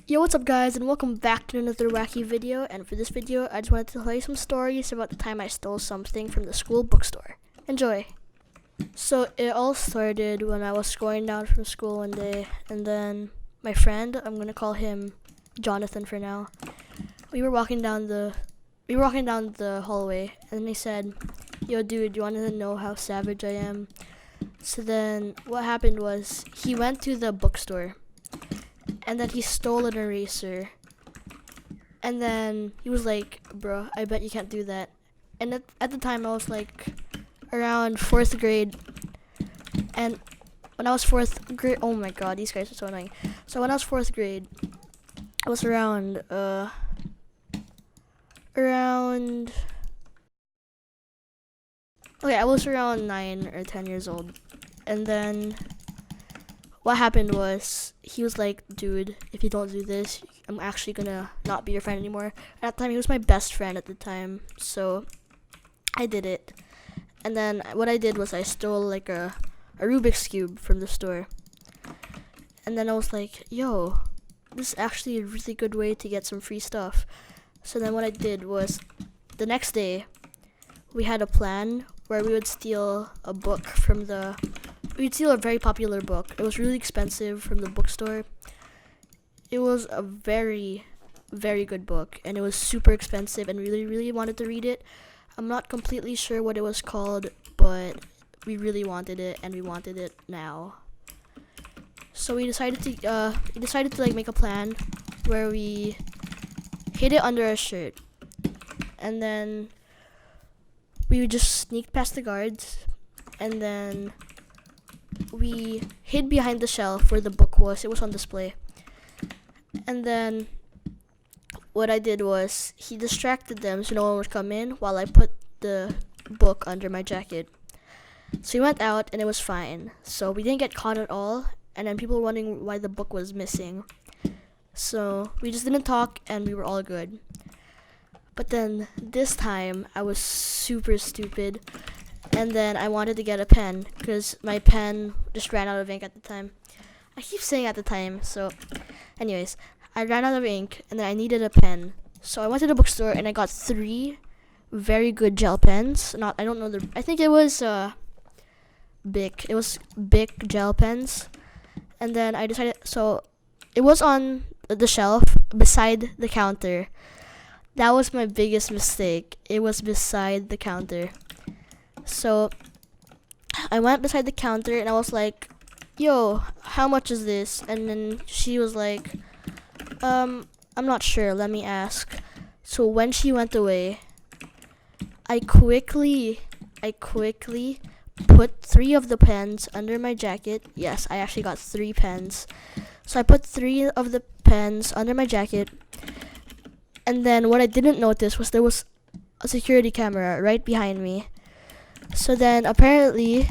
Yo, what's up guys, and welcome back to another wacky video. And for this video, I just wanted to tell you some stories about the time I stole something from the school bookstore. Enjoy! So it all started when I was going down from school one day, and then my friend, I'm gonna call him Jonathan for now, we were walking down the hallway, and then he said, "Yo dude, you wanna know how savage I am?" So then what happened was he went to the bookstore and then he stole an eraser. And then he was like, "Bro, I bet you can't do that." And at the time I was like around 4th grade. And when I was 4th grade, oh my god, these guys are so annoying. So when I was 4th grade, I was around I was around 9 or 10 years old. And then what happened was he was like, "Dude, if you don't do this, I'm actually gonna not be your friend anymore." At that time, he was my best friend at the time, so I did it. And then what I did was I stole like a Rubik's Cube from the store. And then I was like, "Yo, this is actually a really good way to get some free stuff." So then what I did was the next day, we had a plan where we would steal a book we'd steal a very popular book. It was really expensive from the bookstore. It was a very, very good book, and it was super expensive, and really, really wanted to read it. I'm not completely sure what it was called, but we really wanted it, and we wanted it now. So we decided to like make a plan where we hid it under a shirt, and then we just sneaked past the guards, and then we hid behind the shelf where the book was. It was on display. And then what I did was he distracted them so no one would come in while I put the book under my jacket. So we went out and it was fine. So we didn't get caught at all. And then people were wondering why the book was missing. So we just didn't talk and we were all good. But then this time I was super stupid. And then I wanted to get a pen because my pen just ran out of ink at the time. I keep saying at the time, so anyways, I ran out of ink and then I needed a pen. So I went to the bookstore and I got 3 very good gel pens. I think it was Bic. It was Bic gel pens. And then I decided, so it was on the shelf beside the counter. That was my biggest mistake. It was beside the counter. So I went beside the counter and I was like, "Yo, how much is this?" And then she was like, I'm not sure, let me ask." So when she went away, I quickly put 3 of the pens under my jacket. Yes, I actually got 3 pens. So I put 3 of the pens under my jacket. And then what I didn't notice was there was a security camera right behind me. So then apparently,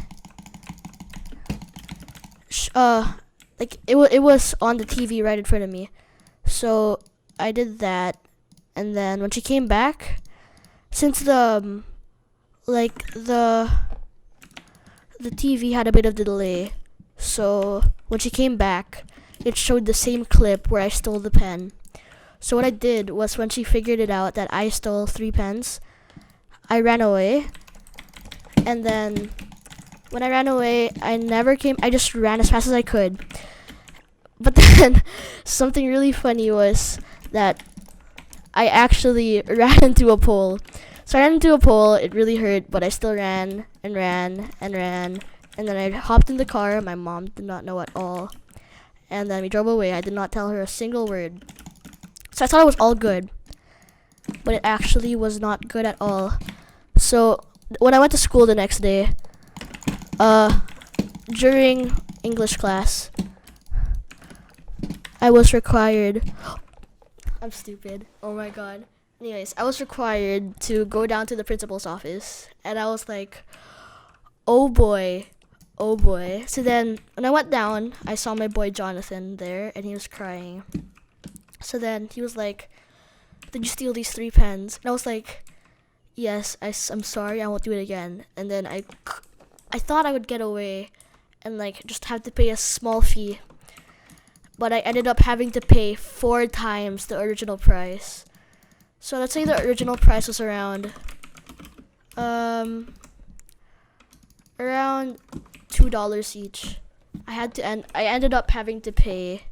it was on the TV right in front of me. So I did that, and then when she came back, since the TV had a bit of delay, so when she came back, it showed the same clip where I stole the pen. So what I did was when she figured it out that I stole 3 pens, I ran away. And then when I ran away, I just ran as fast as I could. But then something really funny was that I actually ran into a pole. So I ran into a pole, it really hurt, but I still ran and ran and ran. And then I hopped in the car. My mom did not know at all. And then we drove away. I did not tell her a single word. So I thought it was all good. But it actually was not good at all. So when I went to school the next day, during English class, I was required. I'm stupid. Oh my god. Anyways, I was required to go down to the principal's office, and I was like, "Oh boy, oh boy." So then when I went down, I saw my boy Jonathan there, and he was crying. So then he was like, "Did you steal these 3 pens?" And I was like, "Yes, I'm sorry, I won't do it again." And then I thought I would get away and like just have to pay a small fee. but I ended up having to pay 4 times the original price. So let's say the original price was around around $2 each. I ended up having to pay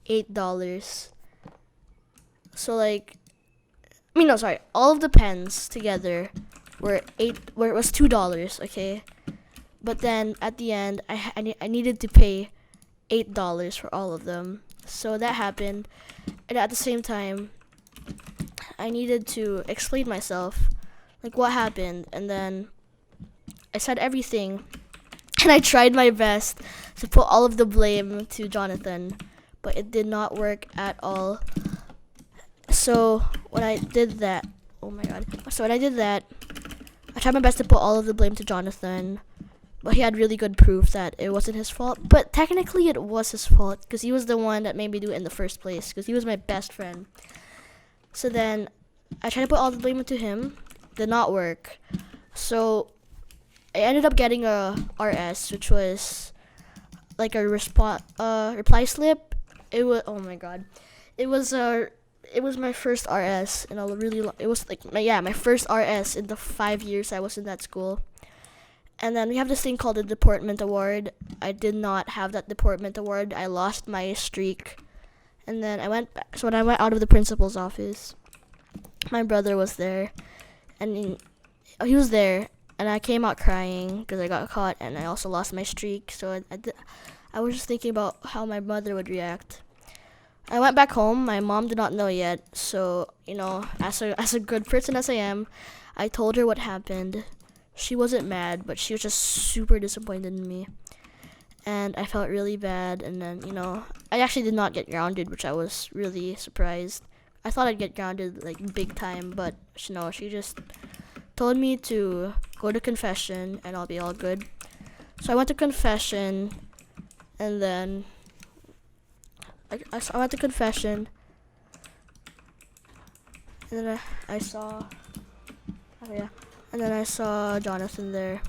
$8. So like, I mean, no, sorry, all of the pens together were it was $2, okay? But then at the end, I needed to pay $8 for all of them. So that happened, and at the same time, I needed to explain myself, like what happened, and then I said everything, and I tried my best to put all of the blame to Jonathan, but it did not work at all. So when I did that, oh my god. So when I did that, I tried my best to put all of the blame to Jonathan, but he had really good proof that it wasn't his fault. But technically it was his fault, because he was the one that made me do it in the first place, because he was my best friend. So then I tried to put all the blame to him. Did not work. So I ended up getting a RS, which was like a reply slip. It was, oh my god, it was my first RS in a really it was like my first RS in the 5 years I was in that school. And then we have this thing called the deportment award. I did not have that deportment award. I lost my streak. And then I went back. So when I went out of the principal's office, my brother was there, and he was there, and I came out crying because I got caught, and I also lost my streak. So I was just thinking about how my mother would react. I went back home. My mom did not know yet. So, you know, as a good person as I am, I told her what happened. She wasn't mad, but she was just super disappointed in me. And I felt really bad. And then, you know, I actually did not get grounded, which I was really surprised. I thought I'd get grounded, like, big time. But, you know, she just told me to go to confession and I'll be all good. So I went to confession. And then I went to confession. And then I saw... Oh, yeah. And then I saw Jonathan there.